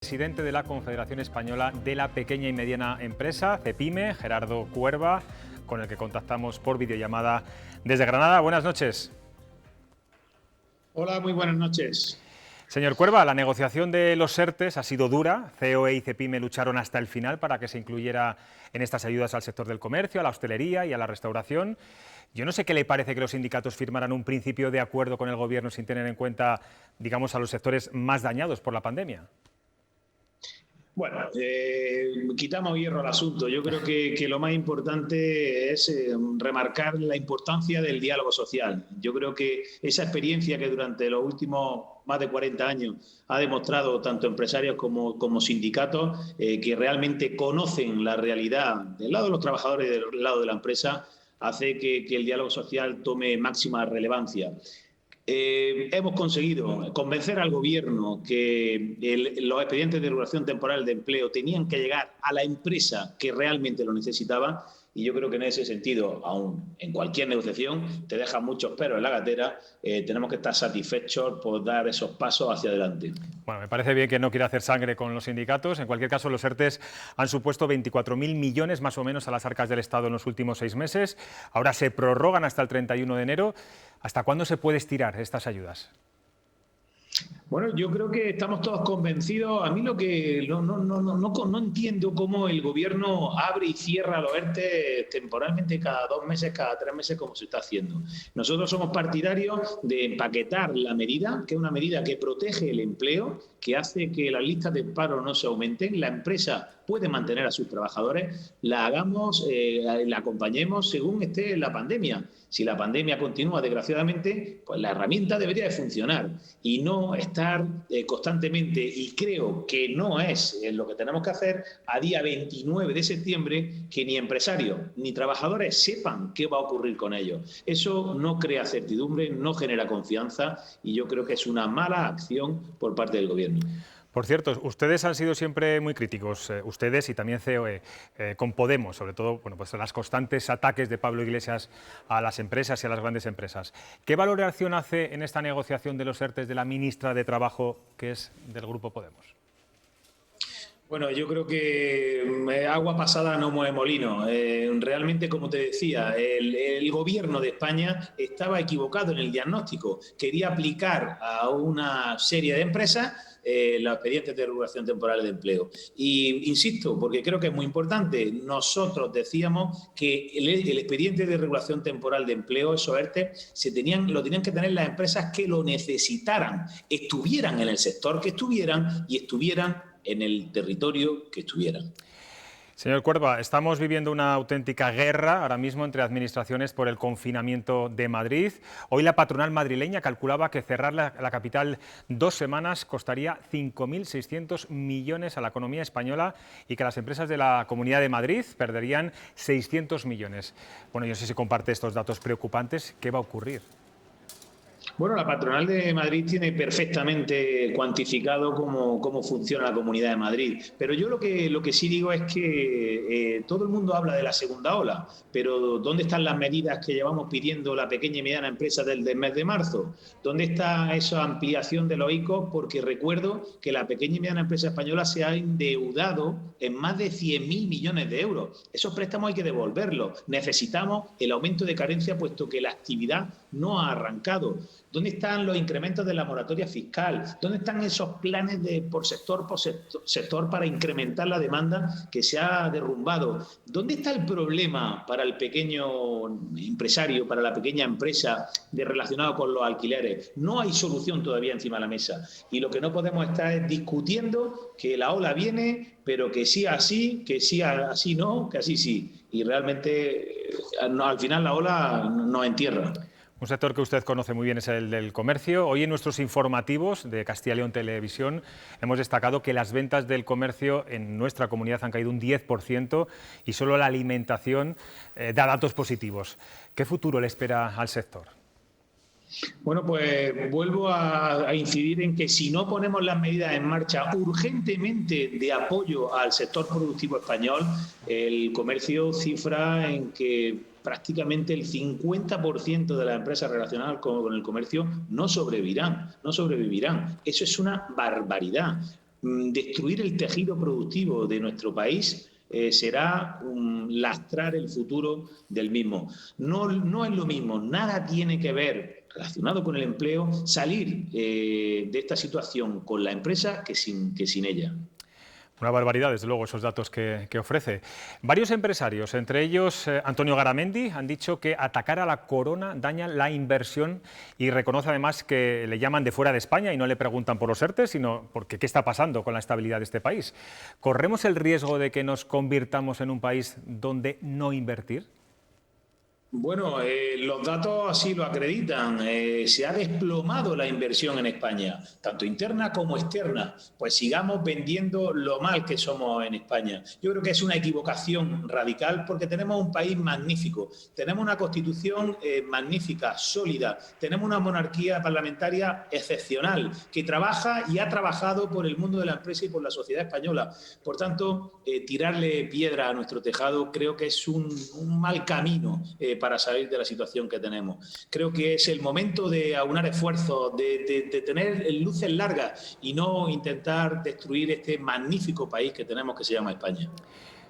Presidente de la Confederación Española de la Pequeña y Mediana Empresa, CEPIME, Gerardo Cuerva, con el que contactamos por videollamada desde Granada. Buenas noches. Hola, muy buenas noches. Señor Cuerva, la negociación de los ERTEs ha sido dura. COE y CEPIME lucharon hasta el final para que se incluyera en estas ayudas al sector del comercio, a la hostelería y a la restauración. Yo no sé qué le parece que los sindicatos firmaran un principio de acuerdo con el Gobierno sin tener en cuenta, digamos, a los sectores más dañados por la pandemia. Bueno, quitamos hierro al asunto. Yo creo que lo más importante es remarcar la importancia del diálogo social. Yo creo que esa experiencia que durante los últimos más de 40 años ha demostrado tanto empresarios como sindicatos que realmente conocen la realidad del lado de los trabajadores y del lado de la empresa, hace que el diálogo social tome máxima relevancia. Hemos conseguido convencer al gobierno que los expedientes de regulación temporal de empleo tenían que llegar a la empresa que realmente lo necesitaba, y yo creo que en ese sentido, aún en cualquier negociación, te dejan muchos peros en la gatera. Tenemos que estar satisfechos por dar esos pasos hacia adelante. Bueno, me parece bien que no quiera hacer sangre con los sindicatos. En cualquier caso, los ERTEs han supuesto 24.000 millones más o menos a las arcas del Estado en los últimos 6 meses. Ahora se prorrogan hasta el 31 de enero. ¿Hasta cuándo se puede estirar estas ayudas? Bueno, yo creo que estamos todos convencidos. A mí lo que no entiendo cómo el gobierno abre y cierra los ERTE temporalmente cada 2 meses, cada 3 meses, como se está haciendo. Nosotros somos partidarios de empaquetar la medida, que es una medida que protege el empleo, que hace que las listas de paro no se aumenten, la empresa puede mantener a sus trabajadores, la hagamos, la acompañemos según esté la pandemia. Si la pandemia continúa, desgraciadamente, pues la herramienta debería de funcionar y no estar constantemente, y creo que no es lo que tenemos que hacer a día 29 de septiembre, que ni empresarios ni trabajadores sepan qué va a ocurrir con ellos. Eso no crea certidumbre, no genera confianza, y yo creo que es una mala acción por parte del gobierno. Por cierto, ustedes han sido siempre muy críticos, ustedes y también COE, con Podemos, sobre todo bueno, pues las constantes ataques de Pablo Iglesias a las empresas y a las grandes empresas. ¿Qué valoración hace en esta negociación de los ERTEs de la ministra de Trabajo, que es del Grupo Podemos? Bueno, yo creo que agua pasada no mueve molino. Realmente, como te decía, el gobierno de España estaba equivocado en el diagnóstico. Quería aplicar a una serie de empresas los expedientes de regulación temporal de empleo. Y insisto, porque creo que es muy importante, nosotros decíamos que el expediente de regulación temporal de empleo, esos ERTE, lo tenían que tener las empresas que lo necesitaran, estuvieran en el sector que estuvieran y estuvieran en el territorio que estuvieran. Señor Cuerva, estamos viviendo una auténtica guerra ahora mismo entre administraciones por el confinamiento de Madrid. Hoy la patronal madrileña calculaba que cerrar la capital 2 semanas costaría 5.600 millones a la economía española y que las empresas de la Comunidad de Madrid perderían 600 millones. Bueno, yo no sé si comparte estos datos preocupantes. ¿Qué va a ocurrir? Bueno, la patronal de Madrid tiene perfectamente cuantificado cómo funciona la Comunidad de Madrid, pero yo lo que sí digo es que todo el mundo habla de la segunda ola, pero ¿dónde están las medidas que llevamos pidiendo la pequeña y mediana empresa desde el mes de marzo? ¿Dónde está esa ampliación de los ICOs? Porque recuerdo que la pequeña y mediana empresa española se ha endeudado en más de 100.000 millones de euros. Esos préstamos hay que devolverlos. Necesitamos el aumento de carencia, puesto que la actividad no ha arrancado. ¿Dónde están los incrementos de la moratoria fiscal? ¿Dónde están esos planes por sector para incrementar la demanda que se ha derrumbado? ¿Dónde está el problema para el pequeño empresario, para la pequeña empresa relacionado con los alquileres? No hay solución todavía encima de la mesa. Y lo que no podemos estar es discutiendo que la ola viene, pero que sí así, que sí así no, que así sí. Y realmente al final la ola nos entierra. Un sector que usted conoce muy bien es el del comercio. Hoy en nuestros informativos de Castilla y León Televisión hemos destacado que las ventas del comercio en nuestra comunidad han caído un 10% y solo la alimentación da datos positivos. ¿Qué futuro le espera al sector? Bueno, pues vuelvo a incidir en que si no ponemos las medidas en marcha urgentemente de apoyo al sector productivo español, el comercio cifra en que prácticamente el 50% de las empresas relacionadas con el comercio no sobrevivirán. Eso es una barbaridad. destruir el tejido productivo de nuestro país será lastrar el futuro del mismo. No es lo mismo, nada tiene que ver relacionado con el empleo, salir de esta situación con la empresa que sin ella. Una barbaridad, desde luego, esos datos que ofrece. Varios empresarios, entre ellos Antonio Garamendi, han dicho que atacar a la corona daña la inversión y reconoce además que le llaman de fuera de España y no le preguntan por los ERTE, sino porque qué está pasando con la estabilidad de este país. ¿Corremos el riesgo de que nos convirtamos en un país donde no invertir? Bueno, los datos así lo acreditan. Se ha desplomado la inversión en España, tanto interna como externa. Pues sigamos vendiendo lo mal que somos en España. Yo creo que es una equivocación radical porque tenemos un país magnífico, tenemos una constitución magnífica, sólida, tenemos una monarquía parlamentaria excepcional que trabaja y ha trabajado por el mundo de la empresa y por la sociedad española. Por tanto, tirarle piedra a nuestro tejado creo que es un mal camino para salir de la situación que tenemos. Creo que es el momento de aunar esfuerzos, de tener luces largas y no intentar destruir este magnífico país que tenemos que se llama España.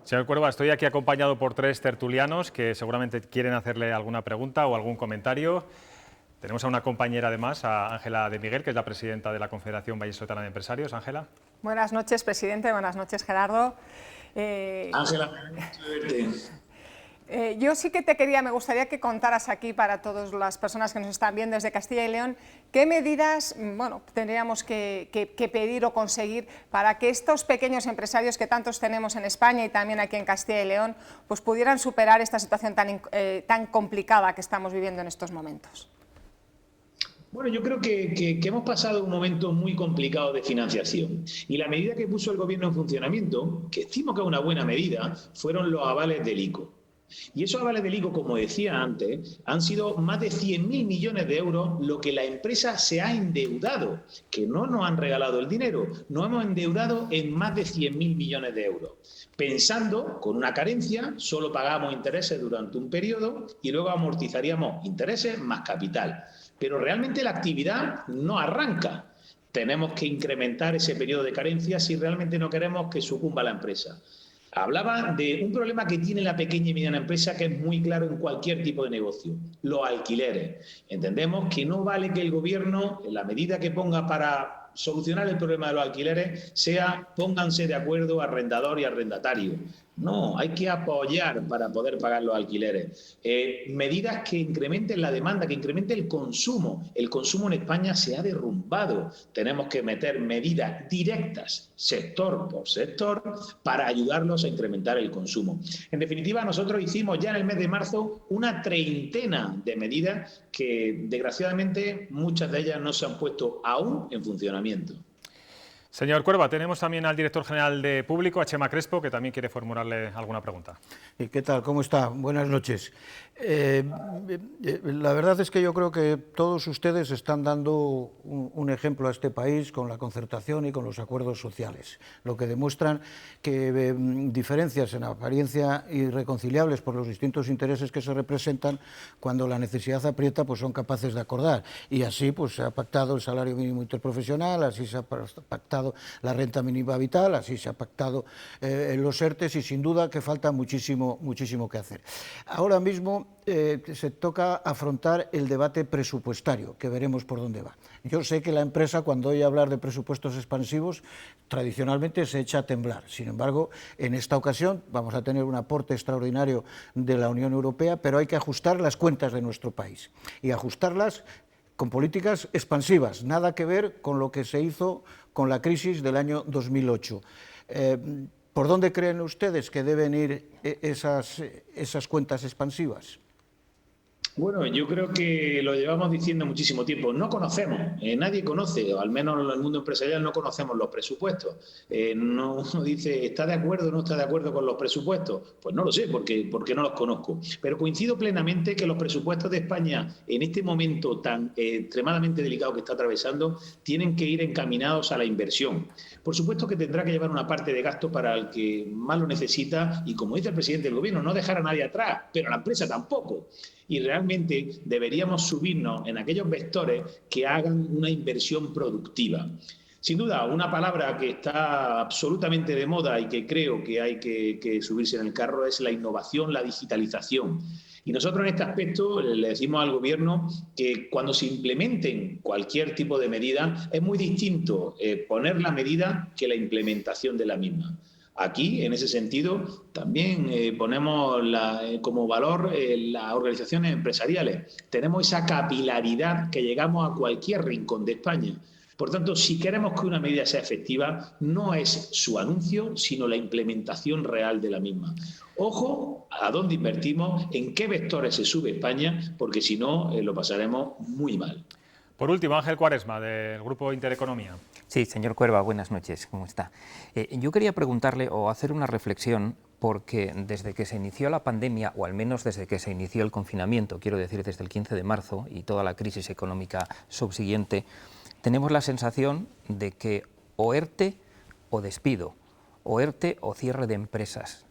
Señor Cuerva, estoy aquí acompañado por 3 tertulianos que seguramente quieren hacerle alguna pregunta o algún comentario. Tenemos a una compañera además, a Ángela de Miguel, que es la presidenta de la Confederación Vallisoletana de Empresarios. Ángela. Buenas noches, presidente. Buenas noches, Gerardo. Ángela, verte. Yo sí que me gustaría que contaras aquí para todas las personas que nos están viendo desde Castilla y León, qué medidas tendríamos que pedir o conseguir para que estos pequeños empresarios que tantos tenemos en España y también aquí en Castilla y León, pues pudieran superar esta situación tan complicada que estamos viviendo en estos momentos. Bueno, yo creo que hemos pasado un momento muy complicado de financiación y la medida que puso el Gobierno en funcionamiento, que estimo que es una buena medida, fueron los avales del ICO. Y esos avales del ICO, como decía antes, han sido más de 100.000 millones de euros lo que la empresa se ha endeudado, que no nos han regalado el dinero, nos hemos endeudado en más de 100.000 millones de euros. Pensando, con una carencia, solo pagamos intereses durante un periodo y luego amortizaríamos intereses más capital. Pero realmente la actividad no arranca. Tenemos que incrementar ese periodo de carencia si realmente no queremos que sucumba la empresa. Hablaba de un problema que tiene la pequeña y mediana empresa que es muy claro en cualquier tipo de negocio, los alquileres. Entendemos que no vale que el Gobierno, en la medida que ponga para solucionar el problema de los alquileres, sea pónganse de acuerdo arrendador y arrendatario. No, hay que apoyar para poder pagar los alquileres. Medidas que incrementen la demanda, que incrementen el consumo. El consumo en España se ha derrumbado. Tenemos que meter medidas directas, sector por sector, para ayudarlos a incrementar el consumo. En definitiva, nosotros hicimos ya en el mes de marzo una treintena de medidas que, desgraciadamente, muchas de ellas no se han puesto aún en funcionamiento. Señor Cuerva, tenemos también al director general de Público, a Chema Crespo, que también quiere formularle alguna pregunta. ¿Qué tal? ¿Cómo está? Buenas noches. La verdad es que yo creo que todos ustedes están dando un ejemplo a este país con la concertación y con los acuerdos sociales, lo que demuestran que diferencias en apariencia irreconciliables por los distintos intereses que se representan, cuando la necesidad aprieta, pues son capaces de acordar. Y así pues se ha pactado el salario mínimo interprofesional, así se ha pactado la renta mínima vital, así se ha pactado los ERTES, y sin duda que falta muchísimo que hacer. Ahora mismo se toca afrontar el debate presupuestario, que veremos por dónde va. Yo sé que la empresa, cuando oye hablar de presupuestos expansivos, tradicionalmente se echa a temblar. Sin embargo, en esta ocasión vamos a tener un aporte extraordinario de la Unión Europea, pero hay que ajustar las cuentas de nuestro país y ajustarlas con políticas expansivas, nada que ver con lo que se hizo con la crisis del año 2008. ¿Por dónde creen ustedes que deben ir esas cuentas expansivas? Bueno, yo creo que lo llevamos diciendo muchísimo tiempo. No conocemos, nadie conoce, o al menos en el mundo empresarial no conocemos los presupuestos. Uno dice, ¿está de acuerdo o no está de acuerdo con los presupuestos? Pues no lo sé, porque no los conozco. Pero coincido plenamente que los presupuestos de España, en este momento tan extremadamente delicado que está atravesando, tienen que ir encaminados a la inversión. Por supuesto que tendrá que llevar una parte de gasto para el que más lo necesita y, como dice el presidente del Gobierno, no dejar a nadie atrás, pero a la empresa tampoco. Y realmente deberíamos subirnos en aquellos vectores que hagan una inversión productiva. Sin duda, una palabra que está absolutamente de moda y que creo que hay que subirse en el carro es la innovación, la digitalización. Y nosotros en este aspecto le decimos al Gobierno que cuando se implementen cualquier tipo de medida es muy distinto poner la medida que la implementación de la misma. Aquí, en ese sentido, también ponemos como valor las organizaciones empresariales. Tenemos esa capilaridad que llegamos a cualquier rincón de España. Por tanto, si queremos que una medida sea efectiva, no es su anuncio, sino la implementación real de la misma. Ojo a dónde invertimos, en qué vectores se sube España, porque si no, lo pasaremos muy mal. Por último, Ángel Cuaresma, del Grupo Intereconomía. Sí, señor Cuerva, buenas noches, ¿cómo está? Yo quería preguntarle o hacer una reflexión, porque desde que se inició la pandemia, o al menos desde que se inició el confinamiento, quiero decir desde el 15 de marzo y toda la crisis económica subsiguiente, tenemos la sensación de que o ERTE o despido, o ERTE o cierre de empresas.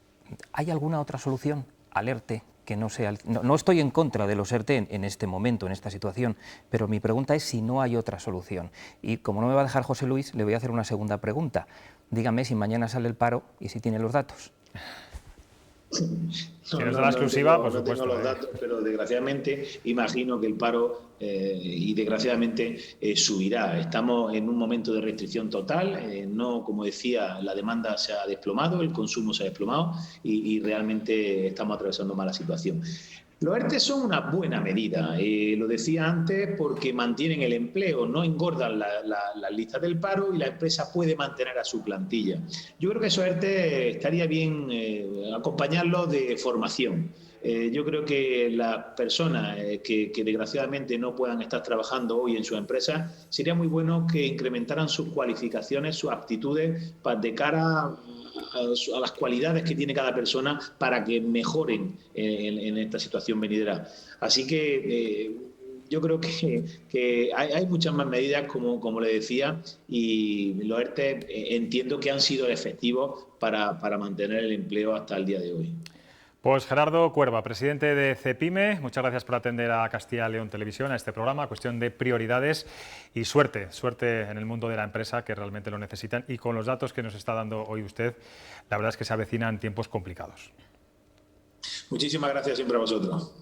¿Hay alguna otra solución al ERTE que no sea? No estoy en contra de los ERTE en este momento, en esta situación, pero mi pregunta es si no hay otra solución. Y como no me va a dejar José Luis, le voy a hacer una segunda pregunta. Dígame si mañana sale el paro y si tiene los datos. Si nos da la exclusiva, por supuesto. No tengo los datos, pero desgraciadamente imagino que el paro y desgraciadamente subirá. Estamos en un momento de restricción total, no, como decía, la demanda se ha desplomado, el consumo se ha desplomado y realmente estamos atravesando mala situación. Los ERTE son una buena medida, lo decía antes, porque mantienen el empleo, no engordan las listas del paro y la empresa puede mantener a su plantilla. Yo creo que esos ERTE estaría bien acompañarlos de formación. Yo creo que las personas que desgraciadamente no puedan estar trabajando hoy en su empresa, sería muy bueno que incrementaran sus cualificaciones, sus aptitudes de cara a las cualidades que tiene cada persona para que mejoren en esta situación venidera. Así que yo creo que hay muchas más medidas, como le decía, y los ERTE entiendo que han sido efectivos para mantener el empleo hasta el día de hoy. Pues Gerardo Cuerva, presidente de CEPIME, muchas gracias por atender a Castilla y León Televisión, a este programa, cuestión de prioridades, y suerte en el mundo de la empresa, que realmente lo necesitan, y con los datos que nos está dando hoy usted, la verdad es que se avecinan tiempos complicados. Muchísimas gracias siempre a vosotros.